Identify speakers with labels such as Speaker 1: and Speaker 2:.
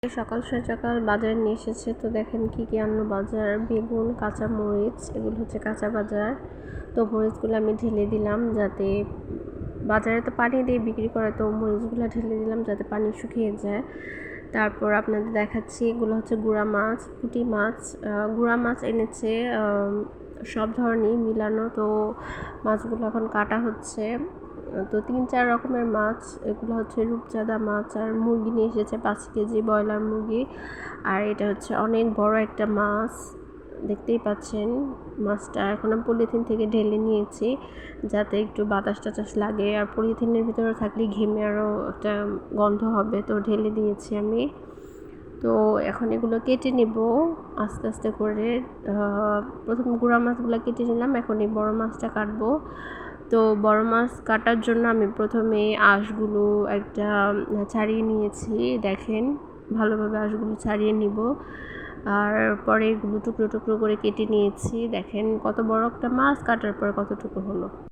Speaker 1: সকাল সকাল বাজার নিয়ে এসেছে। তো দেখেন কি কি আনলো বাজার, বেগুন, কাঁচা মরিচ, এগুলো হচ্ছে কাঁচা বাজার। তো মরিচগুলো আমি ঢেলে দিলাম যাতে বাজারে তো পানি দিয়ে বিক্রি করে, তো মরিচগুলো ঢেলে দিলাম যাতে পানি শুকিয়ে যায়। তারপর আপনাদের দেখাচ্ছি, এগুলো হচ্ছে গুঁড়া মাছ, পুঁটি মাছ। গুঁড়া মাছ এনেছে সব ধরনের মিলানো। তো মাছগুলো এখন কাটা হচ্ছে। তো 3-4 রকমের মাছ, এগুলো হচ্ছে রূপচাঁদা মাছ। আর মুরগি নিয়ে এসেছে 5 কেজি ব্রয়লার মুরগি। আর এটা হচ্ছে অনেক বড় একটা মাছ, দেখতেই পাচ্ছেন। মাছটা এখন আমি পলিথিন থেকে ঢেলে নিয়েছি যাতে একটু বাতাস টাতাস লাগে, আর পলিথিনের ভিতরে থাকলে ঘেমে আরও একটা গন্ধ হবে, তো ঢেলে দিয়েছি আমি। তো এখন এগুলো কেটে নেব আস্তে আস্তে করে। প্রথম গুঁড়া মাছগুলো কেটে নিলাম, এখন এই বড় মাছটা কাটবো। তো বড় মাছ কাটার জন্য আমি প্রথমে আঁশগুলো একটা ছাড়িয়ে নিয়েছি। দেখেন, ভালোভাবে আঁশগুলো ছাড়িয়ে নিব। আর পরে এগুলো টুকরো টুকরো করে কেটে নিয়েছি। দেখেন কত বড় একটা মাছ কাটার পর কতটুকু হলো।